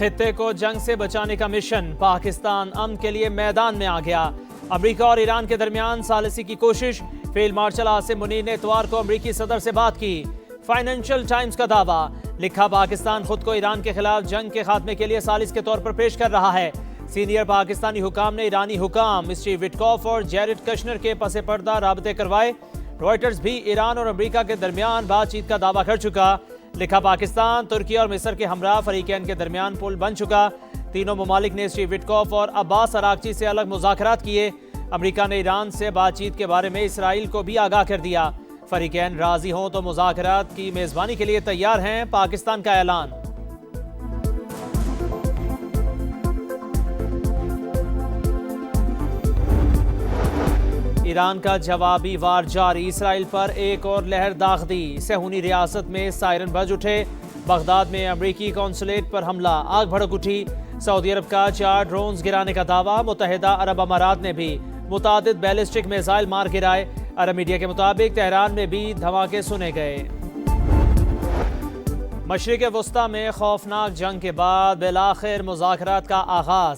खित्ते को जंग से बचाने का मिशन, पाकिस्तान अमन के लिए मैदान में आ गया। अमेरिका और ईरान के दरमियान सालिसी की कोशिश, फील्ड मार्शल आसिम मुनीर ने इतवार को अमेरिकी सदर से बात की। फाइनेंशियल टाइम्स का दावा, लिखा पाकिस्तान खुद को ईरान के खिलाफ जंग के खात्मे के लिए सालिस के तौर पर पेश कर रहा है। सीनियर पाकिस्तानी हुकाम ने ईरानी हुकाम स्टीव विटकॉफ और जैरेड कश्नर के पसे पर्दा राबते करवाए। रॉयटर्स भी ईरान और अमेरिका के दरमियान बातचीत का दावा कर चुका। लिखा पाकिस्तान, तुर्की और मिस्र के हमरा फरीकैन के दरमियान पुल बन चुका। तीनों ममालिक ने स्टीव विटकॉफ और अब्बास अरागची से अलग मुज़ाकरात किए। अमेरिका ने ईरान से बातचीत के बारे में इसराइल को भी आगाह कर दिया। फरीकैन राजी हों तो मुज़ाकरात की मेज़बानी के लिए तैयार हैं, पाकिस्तान का ऐलान। ईरान का जवाबी वार जारी, इसराइल पर एक और लहर दाग दी। सहूनी रियासत में सायरन बज उठे। बगदाद में अमरीकी कौंसलेट पर हमला, आग भड़क उठी। सऊदी अरब का 4 ड्रोन्स गिराने का दावा। मुत्तहिदा अरब अमारात ने भी मुतादिद बैलिस्टिक मिसाइल मार गिराए। अरब मीडिया के मुताबिक तेहरान में भी धमाके सुने गए। मशरिक़ वस्ता में खौफनाक जंग के बाद बिलाखिर मुज़ाकरात का आगाज।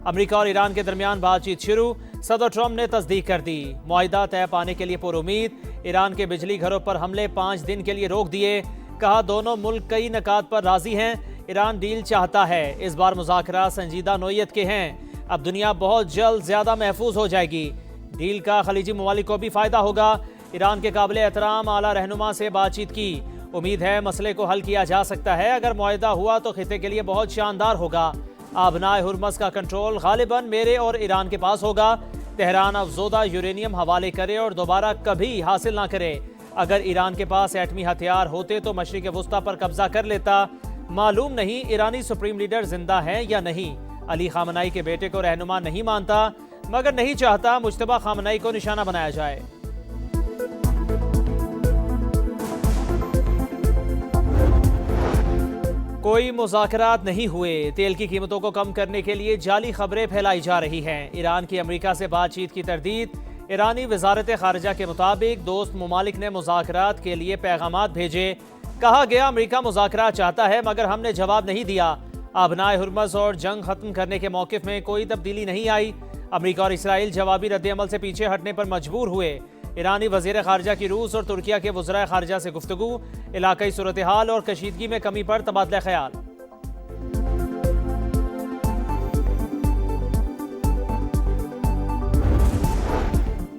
अमेरिका और ईरान के दरमियान बातचीत शुरू। सदर ट्रंप ने तस्दीक कर दी। मुआहिदा तय पाने के लिए पुरुमीद। ईरान के बिजली घरों पर हमले 5 दिन के लिए रोक दिए। कहा दोनों मुल्क कई नकात पर राजी हैं। ईरान डील चाहता है। इस बार मुज़ाकरात संजीदा नोयत के हैं। अब दुनिया बहुत जल्द ज़्यादा महफूज हो जाएगी। डील का खलीजी ममालिक को भी फ़ायदा होगा। ईरान के काबिल एहतराम आला रहनुमा से बातचीत की। उम्मीद है मसले को हल किया जा सकता है। अगर मुआहिदा हुआ तो खित्ते के लिए बहुत शानदार होगा। आबनाए हुर्मस का कंट्रोल गालिबन मेरे और ईरान के पास होगा। तेहरान अफजोदा यूरेनियम हवाले करे और दोबारा कभी हासिल ना करे। अगर ईरान के पास एटमी हथियार होते तो मशरिक़ वस्ता पर कब्जा कर लेता। मालूम नहीं ईरानी सुप्रीम लीडर जिंदा है या नहीं। अली खामनाई के बेटे को रहनुमा नहीं मानता, मगर नहीं चाहता मुज्तबा खामनाई को निशाना बनाया जाए। कोई मुज़ाकरात नहीं हुए। तेल की कीमतों को कम करने के लिए जाली खबरें फैलाई जा रही हैं। ईरान की अमेरिका से बातचीत की तरदीद। ईरानी वजारत खारजा के मुताबिक दोस्त ममालिक ने मुज़ाकरात के लिए पैगामात भेजे। कहा गया अमेरिका मुज़ाकरात चाहता है मगर हमने जवाब नहीं दिया। आबनाए हुर्मस और जंग खत्म करने के मौक़िफ़ में कोई तब्दीली नहीं आई। अमेरिका और इसराइल जवाबी रद्द-ए-अमल से पीछे हटने पर मजबूर हुए। ईरानी वज़ीर ख़ारजा की रूस और तुर्किया के वज़राए ख़ारजा से गुफ्तगू। इलाक़ाई सूरत हाल और कशीदगी में कमी पर तबादला ख्याल।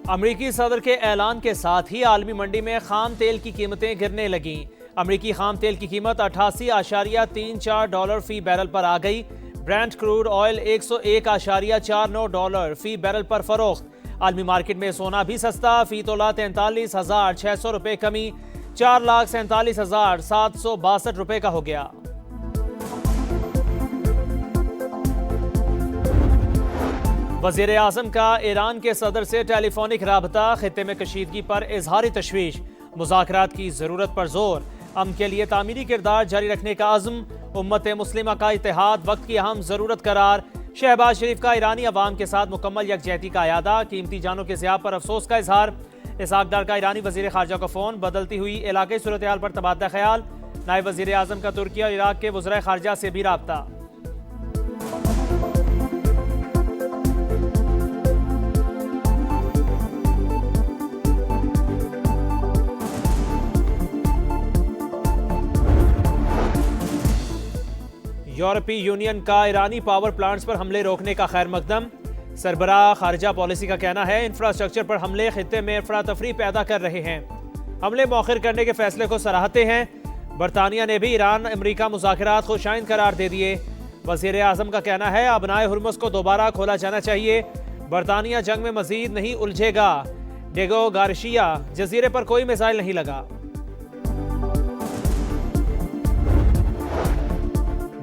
अमरीकी सदर के ऐलान के साथ ही आलमी मंडी में खाम तेल की कीमतें गिरने लगीं। अमरीकी खाम तेल की कीमत 88.34 डॉलर फी बैरल पर आ गई। ब्रेंट क्रूड ऑयल 101.49 डॉलर फी बैरल पर फरोख्त। आलमी मार्केट में सोना भी सस्ता, फी तोला 43,600 रुपए कमी 4,47,762 रुपए का हो गया। वज़ीर आज़म का ईरान के सदर से टेलीफोनिक राबता, खित्ते में कशीदगी पर इजहारी तशवीश। मुज़ाकरात की ज़रूरत पर जोर। अमन के लिए तामीरी किरदार जारी रखने का अज़्म। उम्मत मुस्लिमा का इत्तेहाद वक्त की अहम ज़रूरत करार। शहबाज शरीफ का ईरानी अवाम के साथ मुकम्मल यकजहती का अयादा। कीमती जानों के ज़िया पर अफसोस का इजहार। इसहाक डार का ईरानी वज़ीर ख़ारजा का फ़ोन। बदलती हुई इलाक़ाई सूरत हाल पर तबादला ख्याल। नायब वज़ीर आज़म का तुर्की और इराक़ के वज़राए ख़ारजा से भी राब्ता। यूरोपीय यूनियन का ईरानी पावर प्लांट्स पर हमले रोकने का खैर मकदम। सरबराह खारजा पॉलिसी का कहना है इंफ्रास्ट्रक्चर पर हमले खित्ते में अफरा तफरी पैदा कर रहे हैं। हमले मौखिर करने के फैसले को सराहते हैं। बरतानिया ने भी ईरान अमेरिका मुज़ाकरात को शाइन करार दे दिए। वज़ीर आज़म का कहना है आबनाए हुर्मुज़ को दोबारा खोला जाना चाहिए। बरतानिया जंग में मजीद नहीं उलझेगा। डेगो गार्शिया, जजीरे पर कोई मिसाइल नहीं लगा।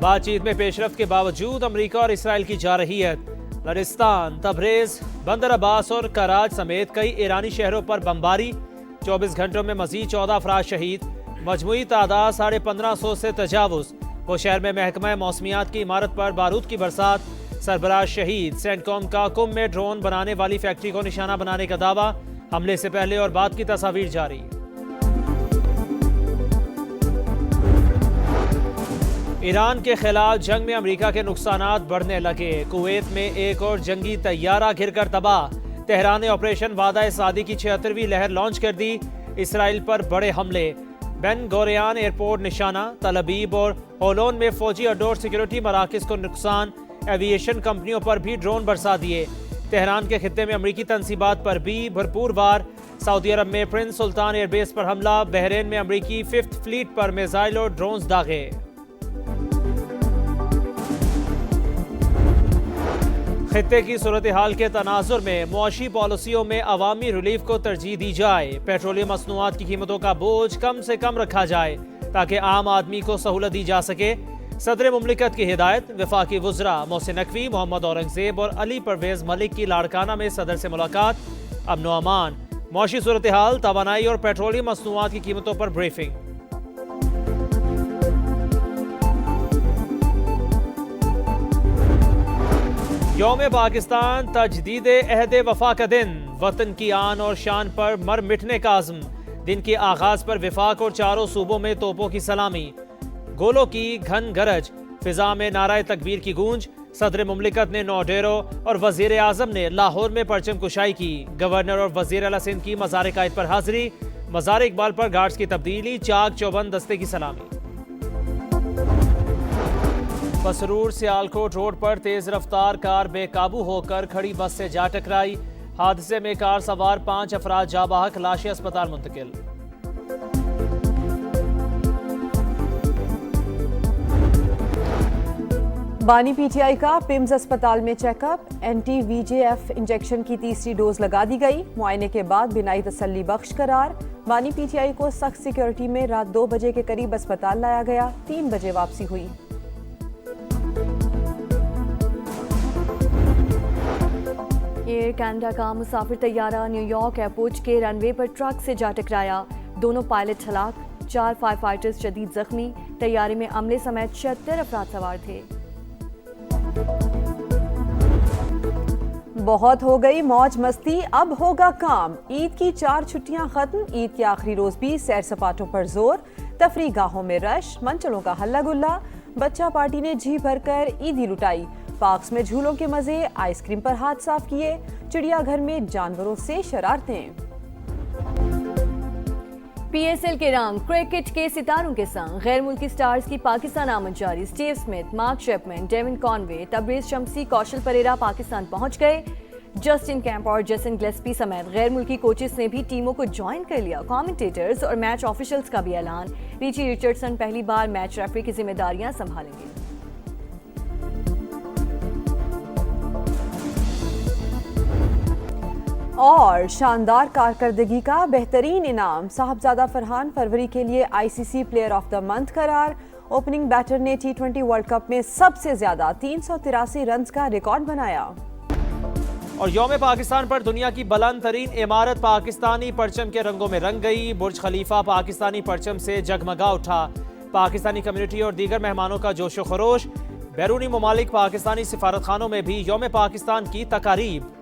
बातचीत में पेशरफ्त के बावजूद अमेरिका और इसराइल की जारहियत। लरिस्तान, तबरेज, बंदर अब्बास और कराच समेत कई ईरानी शहरों पर बमबारी। 24 घंटों में मजीद 14 अफराद शहीद। मजमूई तादाद 1550 से तजावुज़। वो शहर में महकमा मौसमियात की इमारत पर बारूद की बरसात। सरबराह शहीद। सेंटकॉम का कुम में ड्रोन बनाने वाली फैक्ट्री को निशाना बनाने का दावा। हमले से पहले और बाद की तस्वीर जारी। ईरान के खिलाफ जंग में अमेरिका के नुकसानात बढ़ने लगे। कुवैत में एक और जंगी तैयारा घिरकर तबाह। तेहरान ने ऑपरेशन वादा सादी की 76वीं लहर लॉन्च कर दी। इसराइल पर बड़े हमले। बेन गोरियान एयरपोर्ट निशाना। तलबीब और होलोन में फौजी अड्डों और सिक्योरिटी मराकज को नुकसान। एविएशन कंपनियों पर भी ड्रोन बरसा दिए। तेहरान के खित्ते में अमरीकी तंसीबात पर भी भरपूर वार। सऊदी अरब में प्रिंस सुल्तान एयरबेस पर हमला। बहरीन में अमरीकी 5th फ्लीट पर मिसाइल और ड्रोन्स दागे। खित्ते की सूरत हाल के तनाजुर में मुआशी पॉलिसियों में अवामी रिलीफ को तरजीह दी जाए। पेट्रोलियम मसनूआत की कीमतों का बोझ कम से कम रखा जाए ताकि आम आदमी को सहूलत दी जा सके। सदर मुमलिकत की हिदायत। वफाकी वज़रा मोहसिन नकवी, मोहम्मद औरंगजेब और अली परवेज मलिक की लाड़काना में सदर से मुलाकात। अमन व अमान, मुआशी सूरत हाल, तवानाई और पेट्रोलियम मसनूआत की कीमतों पर ब्रीफिंग। यौम पाकिस्तान तजदीद अहद वफा का दिन। वतन की आन और शान पर मर मिटने का आज़म। दिन के आगाज पर विफाक और चारों सूबों में तोपों की सलामी। गोलों की घन गरज। फिजा में नाराए तकबीर की गूंज। सदर मुमलिकत ने नौडेरो और वजीर आजम ने लाहौर में परचम कुशाई की। गवर्नर और वजीर आला सिंध की मज़ार कायद पर हाजिरी। मज़ार इकबाल पर गार्ड्स की तब्दीली। चाक चौबंद दस्ते की सलामी। बसरूर सियालकोट रोड पर तेज रफ्तार कार बेकाबू होकर खड़ी बस से जा टकराई। हादसे में कार सवार 5 अफराद जा बहक। लाशें अस्पताल मुंतकिल। बानी पीटीआई का पिम्स अस्पताल में चेकअप। एंटी-VJF इंजेक्शन की 3री डोज लगा दी गई। मुआयने के बाद बिनाई तसल्ली बख्श करार। बानी पीटीआई को सख्त सिक्योरिटी में रात 2 बजे के करीब अस्पताल लाया गया। 3 बजे वापसी हुई। एयर कनाडा का मुसाफिर तैयारा न्यूयॉर्क एयरपोर्ट के रनवे पर ट्रक से जा टकराया। दोनों पायलट हलाक। 4 फायर फाइटर्स शदीद जख्मी। तैयारे में अमले समेत 76 अफराद सवार थे। बहुत हो गई मौज मस्ती, अब होगा काम। ईद की 4 छुट्टियां खत्म। ईद के आखिरी रोज भी सैर सपाटों पर जोर। तफरी गाहों में रश। मंचलों का हल्ला गुल्ला। बच्चा पार्टी ने जी भरकर ईदी लुटाई। पार्क्स में झूलों के मजे। आइसक्रीम पर हाथ साफ किए। चिड़ियाघर में जानवरों से शरारतें। PSL के रंग। क्रिकेट के सितारों के संग गैर मुल्की स्टार्स की पाकिस्तान आमद जारी। Steve Smith, Mark Chapman, Devon Conway, Tabraiz Shamsi, Kaushal Perera Pakistan पहुंच गए। जस्टिन कैंप और जेसन ग्लेस्पी समेत गैर मुल्की कोचेस ने भी टीमों को ज्वाइन कर लिया। कमेंटेटर्स और मैच ऑफिशियल्स का भी ऐलान। रिची रिचर्डसन पहली बार मैच रेफरी की जिम्मेदारियां संभालेंगे। और शानदार कारकर्दगी का बेहतरीन इनाम। साहबजादा फरहान फरवरी के लिए ICC player of the month करार। ओपनिंग बैटर ने T20 वर्ल्ड कप में सबसे ज्यादा 383 रन का रिकॉर्ड बनाया। और यौम पाकिस्तान पर दुनिया की बुलंद तरीन इमारत पाकिस्तानी परचम के रंगों में रंग गई। बुर्ज खलीफा पाकिस्तानी परचम से जगमगा उठा। पाकिस्तानी कम्युनिटी और दीगर मेहमानों का जोशो खरोश। बैरूनी ममालिक पाकिस्तानी सिफारतखानों में भी यौम पाकिस्तान की तकारीब।